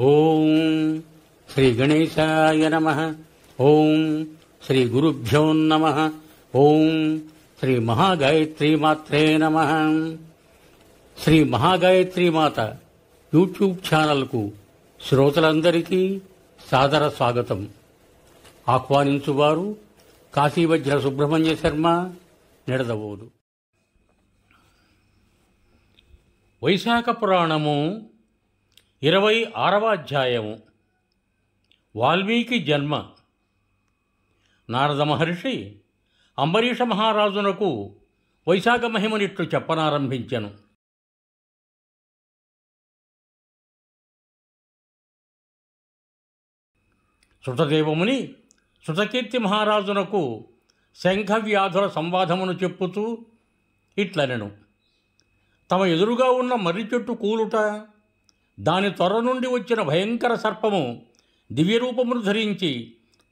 ఓం శ్రీ గణేశాయ నమః. ఓం శ్రీ గురుభ్యో నమః. ఓం శ్రీ మహాగాయత్రీ మాత్రే నమః. శ్రీ మహాగాయత్రీ మాత యూట్యూబ్ ఛానల్కు శ్రోతలందరికీ సాదర స్వాగతం. ఆహ్వానించువారు కాశీవజ్ర సుబ్రహ్మణ్య శర్మ, నిడదవోలు. వైశాఖ పురాణము 26వ అధ్యాయము. వాల్మీకి జన్మ. నారద మహర్షి అంబరీష మహారాజునకు వైశాఖ మహిమనిట్లు చెప్పనారంభించెను. శృతదేవముని శృతకీర్తి మహారాజునకు శంఖ వ్యాధుల సంవాదమును చెప్పుతూ ఇట్లనెను. తమ ఎదురుగా ఉన్న మర్రి చెట్టు కూలుట, దాని త్వర నుండి వచ్చిన భయంకర సర్పము దివ్యరూపమును ధరించి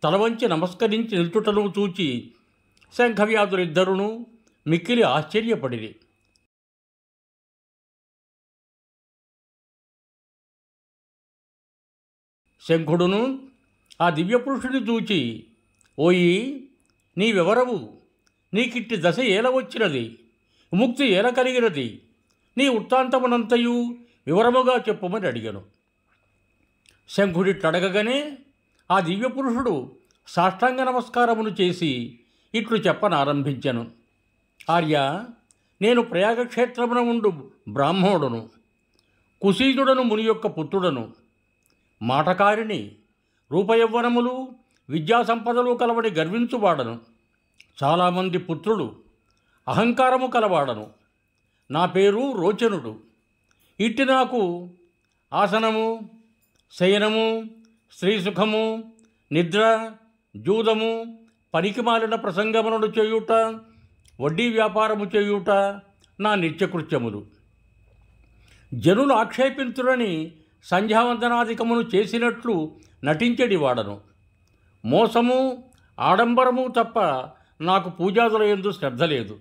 తలవంచి నమస్కరించి నిల్చుటను చూచి శంఖవ్యాధులిద్దరును మిక్కిలి ఆశ్చర్యపడిరి. శంఖుడును ఆ దివ్యపురుషుని చూచి, ఓయి, నీవెవరవు? నీకిట్టి దశ ఏల వచ్చినది? విముక్తి ఏల కలిగినది? నీ వృత్తాంతమునంతయు వివరముగా చెప్పుమని అడిగాను. శంఖుడిట్లడగగానే ఆ దివ్యపురుషుడు సాష్టాంగ నమస్కారమును చేసి ఇట్లు చెప్పనారంభించెను. ఆర్య, నేను ప్రయాగక్షేత్రమున ఉండు బ్రాహ్మణుడును, కుశీదుడను ముని యొక్క పుత్రుడను, మాటకారిని, రూపయవ్వనములు విద్యాసంపదలు కలవడి గర్వించువాడను, చాలామంది పుత్రులు, అహంకారము కలవాడను. నా పేరు రోచనుడు. ఇట్టి నాకు ఆసనము, శయనము, స్త్రీసుఖము, నిద్ర, జూదము, పనికిమాలిన ప్రసంగములను చేయుట, వడ్డీ వ్యాపారము చేయుట నా నిత్యకృత్యములు. జనులు ఆక్షేపించురని సంధ్యావందనాధికమును చేసినట్లు నటించెడివాడను. మోసము, ఆడంబరము తప్ప నాకు పూజాదుల యందు శ్రద్ధ లేదు.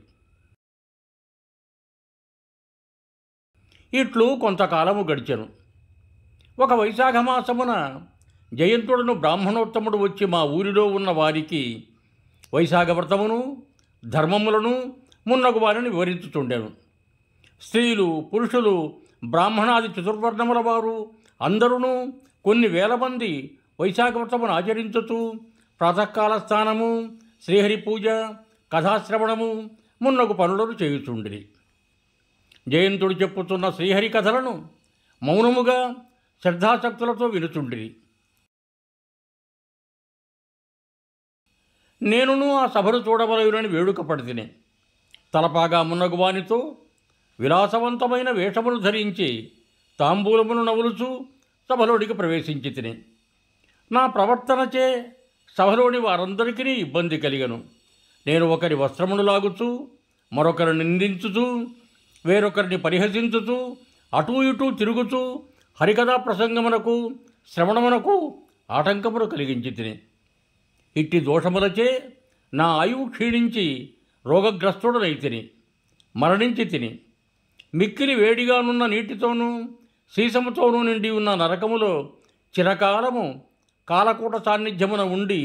ఇట్లు కొంతకాలము గడిచెను. ఒక వైశాఖ మాసమున జయంతుడను బ్రాహ్మణోత్తముడు వచ్చి మా ఊరిలో ఉన్న వారికి వైశాఖ వ్రతమును, ధర్మములను మున్నగు వారిని వివరించుతుండెను. స్త్రీలు, పురుషులు, బ్రాహ్మణాది చతుర్వర్ణముల వారు అందరూ కొన్ని వేల మంది వైశాఖ వ్రతమును ఆచరించుతూ ప్రాతకాల స్నానము, శ్రీహరి పూజ, కథాశ్రవణము మున్నగు పనులను చేయుచుండిరి. జయంతుడు చెప్పుతున్న శ్రీహరి కథలను మౌనముగా శ్రద్ధాశక్తులతో వినుచుండిరి. నేనును ఆ సభను చూడవలయునని వేడుక పడితిని. తలపాగా మున్నగు వానితో విలాసవంతమైన వేషములు ధరించి తాంబూలమును నవ్వులుచు సభలోనికి ప్రవేశించి తిని. నా ప్రవర్తనచే సభలోని వారందరికీ ఇబ్బంది కలిగను. నేను ఒకరి వస్త్రమును లాగుచూ, మరొకరిని నిందించుచూ, వేరొకరిని పరిహసించుతూ, అటూ ఇటూ తిరుగుతూ హరికథా ప్రసంగమునకు, శ్రవణమునకు ఆటంకమును కలిగించి తిని. ఇట్టి దోషములచే నా ఆయువు క్షీణించి రోగగ్రస్తుడనైతిని, మరణించి తిని. మిక్కిలి వేడిగానున్న నీటితోనూ సీసముతోనూ నిండి ఉన్న నరకములో చిరకాలము కాలకూట సాన్నిధ్యమున ఉండి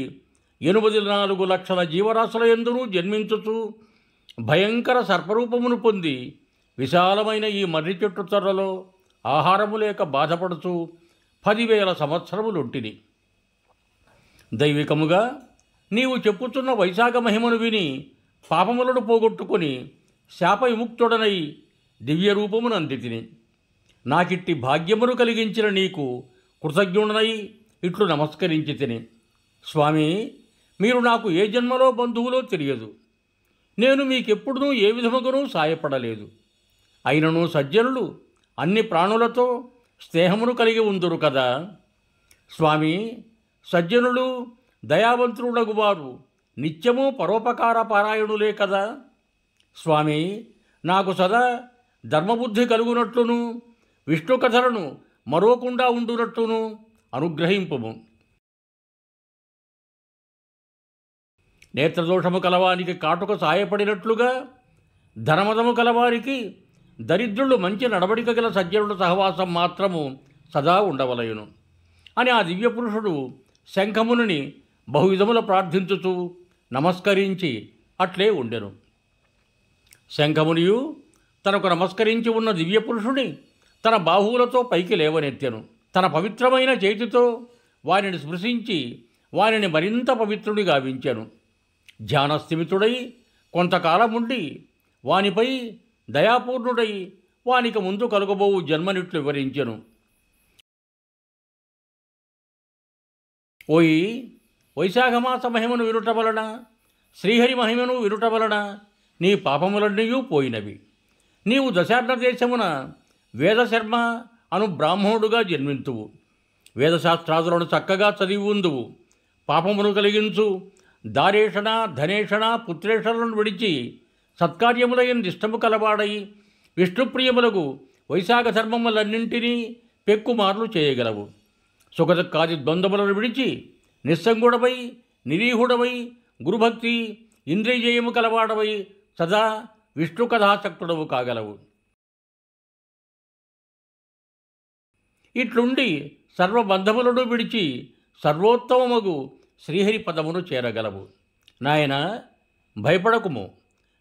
84 లక్షల జీవరాశుల యందును జన్మించుచు భయంకర సర్పరూపమును పొంది విశాలమైన ఈ మర్రి చెట్టు తొర్రలో ఆహారము లేక బాధపడుతూ 10,000 సంవత్సరములుంటిని. దైవికముగా నీవు చెప్పుతున్న వైశాఖ మహిమను విని పాపములను పోగొట్టుకొని శాప విముక్తుడనై దివ్యరూపమును అందితిని. నాకిట్టి భాగ్యమును కలిగించిన నీకు కృతజ్ఞుడనై ఇట్లు నమస్కరించి తిని. స్వామి, మీరు నాకు ఏ జన్మలో బంధువులో తెలియదు. నేను మీకెప్పుడూ ఏ విధముగానూ సాయపడలేదు. అయినను సజ్జనులు అన్ని ప్రాణులతో స్నేహమును కలిగి ఉందురు కదా. స్వామి, సజ్జనులు దయావంతులగు వారు నిత్యము పరోపకార పారాయణులే కదా. స్వామి, నాకు సదా ధర్మబుద్ధి కలుగునట్లును, విష్ణు కథలను మరోకుండా ఉండునట్లును అనుగ్రహింపుము. నేత్రదోషము కలవానికి కాటుక సాయపడినట్లుగా ధనమదము కలవారికి దరిద్రులు మంచి నడవడిక గల సజ్జనుల సహవాసం మాత్రము సదా ఉండవలయును. అని ఆ దివ్యపురుషుడు శంఖమునిని బహువిధముల ప్రార్థించుచూ నమస్కరించి అట్లే ఉండెను. శంఖమునియు తనకు నమస్కరించి ఉన్న దివ్యపురుషుని తన బాహువులతో పైకి లేవనెత్తెను. తన పవిత్రమైన చేతితో వారిని స్పృశించి వారిని మరింత పవిత్రుడి గావించెను. ధ్యానస్థిమితుడై కొంతకాలముండి వానిపై దయాపూర్ణుడై వానికి ముందు కలుగబోవు జన్మనిట్లు వివరించెను. ఓయి, వైశాఖమాస మహిమను వినుట వలన, శ్రీహరి మహిమను వినుట వలన నీ పాపములన్నీయూ పోయినవి. నీవు దశార్ణ దేశమున వేదశర్మ అను బ్రాహ్మణుడుగా జన్మింతువు. వేదశాస్త్రాదులను చక్కగా చదివి ఉందువు. పాపమును కలిగించు దారేషణ, ధనేషణ, పుత్రేషణలను విడిచి సత్కార్యములైన ఇష్టము కలవాడై విష్ణుప్రియములకు వైశాఖ ధర్మములన్నింటినీ పెక్కుమార్లు చేయగలవు. సుఖదుఖాది ద్వంద్వములను విడిచి నిస్సంగుడవై, నిరీహుడవై, గురుభక్తి, ఇంద్రియజయము కలవాడవై సదా విష్ణు కథాసక్తుడవు కాగలవు. ఇట్లుండి సర్వబంధములను విడిచి సర్వోత్తమమగు శ్రీహరి పదమును చేరగలవు. నాయన, భయపడకుము.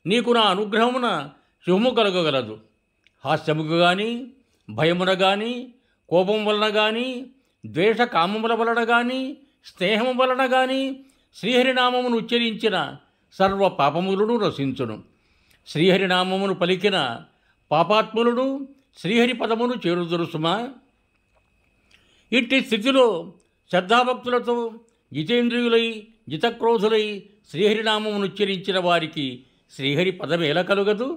నీకు నా అనుగ్రహమున శుభము కలగగలదు. హాస్యముకు గాని, భయమున గాని, కోపం వలన గాని, ద్వేష కామముల వలన గాని, స్నేహము వలన గాని శ్రీహరినామమును ఉచ్చరించిన సర్వ పాపములను రసించును. శ్రీహరినామమును పలికిన పాపాత్ములను శ్రీహరి పదమును చేరుదురు సుమా. ఇట్టి స్థితిలో శ్రద్ధాభక్తులతో జితేంద్రియులై, జితక్రోధులై శ్రీహరినామమును ఉచ్చరించిన వారికి శ్రీహరి పదమేల కలుగదు.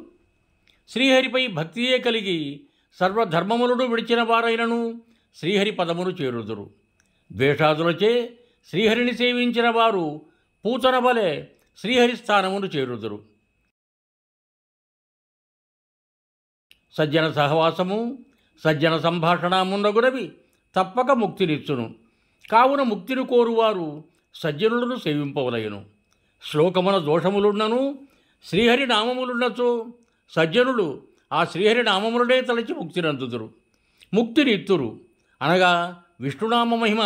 శ్రీహరిపై భక్తియే కలిగి సర్వధర్మములను విడిచిన వారైనను శ్రీహరి పదమును చేరుదురు. ద్వేషాదులచే శ్రీహరిని సేవించిన వారు పూతన వలె శ్రీహరి స్థానమును చేరుదురు. సజ్జన సహవాసము, సజ్జన సంభాషణ మున్నగునవి తప్పక ముక్తినిచ్చును. కావున ముక్తిని కోరువారు సజ్జనులను సేవింపవలయను. శ్లోకమున దోషములున్నను శ్రీహరి నామములున్నచో సజ్జనులు ఆ శ్రీహరి నామములనే తలచి ముక్తినందుదురు, ముక్తినిత్తురు. అనగా విష్ణునామ మహిమ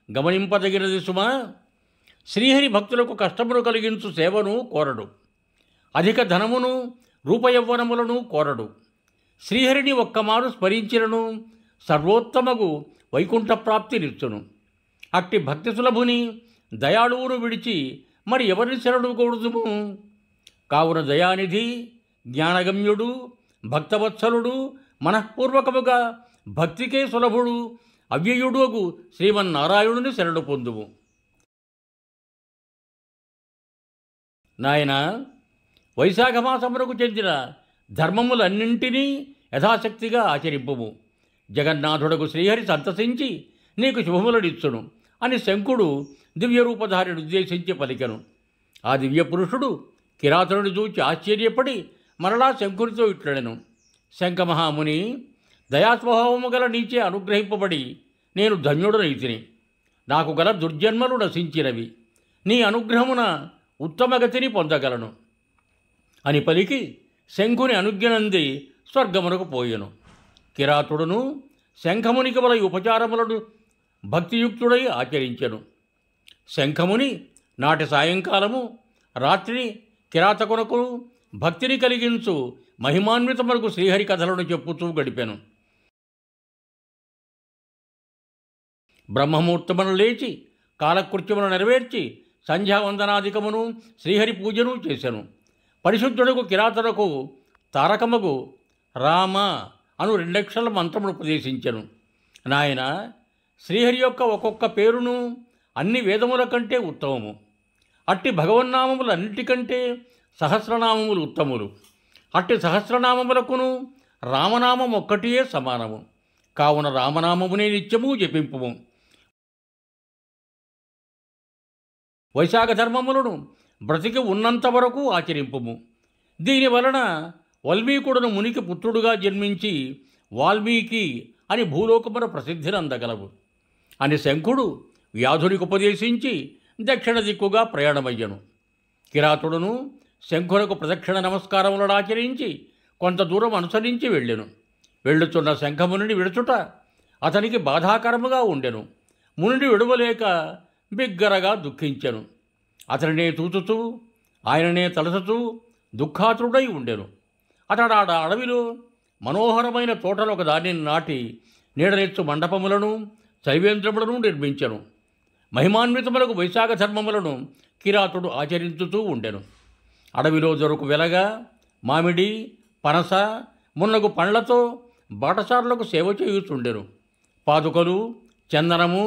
గమనింపదగినది సుమా. శ్రీహరి భక్తులకు కష్టమును కలిగించు సేవను కోరడు. అధిక ధనమును, రూపయవ్వనములను కోరడు. శ్రీహరిని ఒక్కమారు స్మరించినను సర్వోత్తమగు వైకుంఠ ప్రాప్తినిచ్చును. అట్టి భక్తి సులభుని, దయాళువును విడిచి మరి ఎవరిని శరణు కూడుదుము? కావున దయానిధి, జ్ఞానగమ్యుడు, భక్తవత్సలుడు, మనఃపూర్వకముగా భక్తికే సులభుడు, అవ్యయుడుగు శ్రీమన్నారాయణుని శరణు పొందుము. నాయన, వైశాఖమాసమునకు చెందిన ధర్మములన్నింటినీ యథాశక్తిగా ఆచరింపుము. జగన్నాథుడకు శ్రీహరి సంతసించి నీకు శుభములనిచ్చును అని శంకుడు దివ్యరూపధారిని ఉద్దేశించి పలికెను. ఆ దివ్యపురుషుడు కిరాతుని చూచి ఆశ్చర్యపడి మరలా శంకునితో ఇట్లడెను. శంఖమహాముని, దయాస్వభావము గల నీచే అనుగ్రహింపబడి నేను ధన్యుడనైతిని. నాకు గల దుర్జన్మలు నశించినవి. నీ అనుగ్రహమున ఉత్తమగతిని పొందగలను అని పలికి శంఖుని అనుజ్ఞనంది స్వర్గమునకు పోయెను. కిరాతుడును శంఖమునికి వలై ఉపచారములను భక్తియుక్తుడై ఆచరించెను. శంఖముని నాటి సాయంకాలము రాత్రి కిరాతకునకు భక్తిని కలిగించు మహిమాన్వితములకు శ్రీహరి కథలను చెప్పుతూ గడిపెను. బ్రహ్మముహూర్తమున లేచి కాలకృత్యమును నెరవేర్చి సంధ్యావందనాధికమును శ్రీహరి పూజను చేసెను. పరిశుద్ధుడకు కిరాతనకు తారకమగు రామ అను 2 అక్షరాల మంత్రమును ఉపదేశించెను. నాయన, శ్రీహరి యొక్క ఒక్కొక్క పేరును అన్ని వేదముల కంటే ఉత్తమము. అట్టి భగవన్నామములన్నిటికంటే సహస్రనామములు ఉత్తములు. అట్టి సహస్రనామములకును రామనామం ఒక్కటియే సమానము. కావున రామనామమునే నిత్యము జపింపుము. వైశాఖ ధర్మములను బ్రతికి ఉన్నంత వరకు ఆచరింపుము. దీనివలన వాల్మీకుడును మునికి పుత్రుడుగా జన్మించి వాల్మీకి అని భూలోకమున ప్రసిద్ధిని అందగలవు అని శంఖుడు వ్యాధునికి ఉపదేశించి దక్షిణ దిక్కుగా ప్రయాణమయ్యను. కిరాతుడును శంఖునకు ప్రదక్షిణ నమస్కారములను ఆచరించి కొంత దూరం అనుసరించి వెళ్ళెను. వెళ్ళుచున్న శంఖమునిని విడుచుట అతనికి బాధాకరముగా ఉండెను. మునిని విడవలేక బిగ్గరగా దుఃఖించెను. అతనినే చూచుతూ ఆయననే తలచుతూ దుఃఖాతుడై ఉండెను. అతడాడ అడవిలో మనోహరమైన తోటలు ఒక దానిని నాటి నీడనెచ్చు మండపములను శైవేంద్రములను నిర్మించెను. మహిమాన్వితములకు వైశాఖ ధర్మములను కిరాతుడు ఆచరించుతూ ఉండెను. అడవిలో దొరకు వెలగ, మామిడి, పనస మున్నగు పండ్లతో బాటసారులకు సేవ చేయుచుండెను. పాదుకలు, చందనము,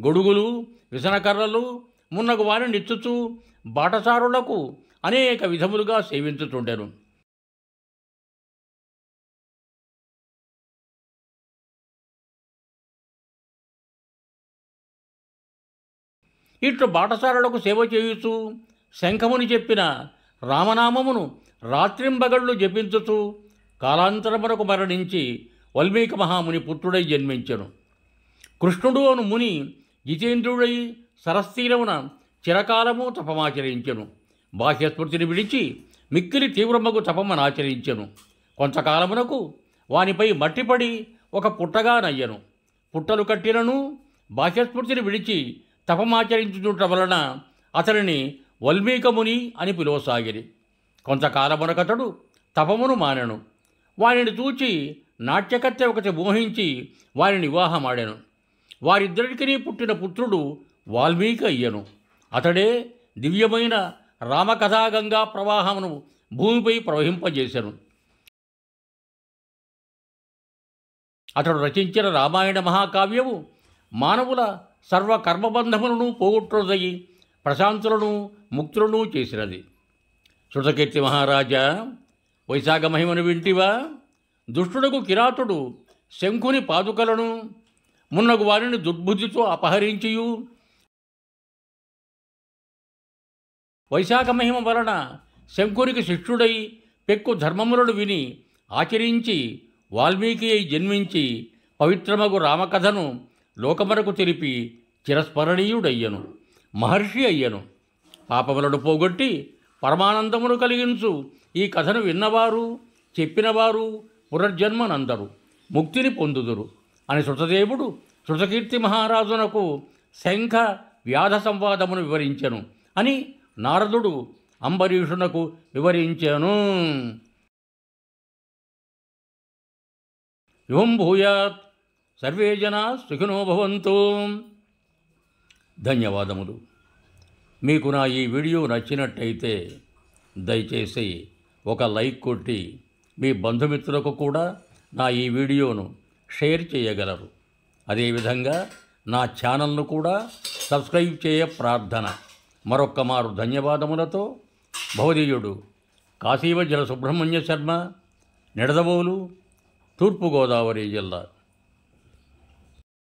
గొడుగులు, విసనకర్రలు మున్నగు వారిని నిచ్చుచూ బాటసారులకు అనేక విధములుగా సేవించుచుండెను. ఇట్లు బాటసారులకు సేవ చేయుచు శంఖముని చెప్పిన రామనామమును రాత్రింబగళ్ళు జపించుచు కాలాంతరమునకు మరణించి వల్మీక మహాముని పుత్రుడై జన్మించెను. కృష్ణుడు అను ముని జితేంద్రుడై సరస్తీరమున చిరకాలము తపమాచరించెను. బాహ్యస్మృతిని విడిచి మిక్కిలి తీవ్రమగు తపమనాచరించెను. కొంతకాలమునకు వానిపై మట్టిపడి ఒక పుట్టగా నయ్యను. పుట్టలు కట్టినను బాహ్యస్మృతిని విడిచి తపమాచరించుట వలన అతనిని వల్మీకముని అని పిలువసాగిరి. కొంతకాలమునకతడు తపమును మానెను. వారిని చూచి నాట్యకత్తె ఒకటి మోహించి వారిని వివాహమాడెను. వారిద్దరికీ పుట్టిన పుత్రుడు వాల్మీకి అయ్యను. అతడే దివ్యమైన రామకథాగంగా ప్రవాహమును భూమిపై ప్రవహింపజేశను. అతడు రచించిన రామాయణ మహాకావ్యము మానవుల సర్వకర్మబంధములను పోగొట్టుదయి ప్రశాంతులను ముక్తులను చేసినది. శృతకీర్తి మహారాజా, వైశాఖ మహిమను వింటివా? దుష్టుడకు కిరాతుడు శంఖుని పాదుకలను మున్నగు వారిని దుర్బుద్ధితో అపహరించియు వైశాఖ మహిమ వలన శంఖునికి శిష్యుడై పెక్కు ధర్మములను విని ఆచరించి వాల్మీకి అయి జన్మించి పవిత్రమగు రామకథను లోకమునకు తెలిపి చిరస్మరణీయుడయ్యను, మహర్షి అయ్యను. పాపములను పోగొట్టి పరమానందమును కలిగించు ఈ కథను విన్నవారు చెప్పినవారు పునర్జన్మనందరు ముక్తిని పొందుదురు అని శృతదేవుడు శృతకీర్తి మహారాజునకు శంఖ వ్యాధ సంవాదమును వివరించెను అని నారదుడు అంబరీషునకు వివరించెను. యువం భూయాత్ సర్వే జనా సుఖినో భవంతు. ధన్యవాదములు. మీకు నా ఈ వీడియో నచ్చినట్టయితే దయచేసి ఒక లైక్ కొట్టి మీ బంధుమిత్రులకు కూడా నా ఈ వీడియోను షేర్ చేయగలరు. అదేవిధంగా నా ఛానల్ను కూడా సబ్స్క్రైబ్ చేయ ప్రార్థన. మరొక్క మారు ధన్యవాదములతో భవదీయుడు కాశీవజ్ర సుబ్రహ్మణ్య శర్మ, నిడదవోలు, తూర్పుగోదావరి జిల్లా.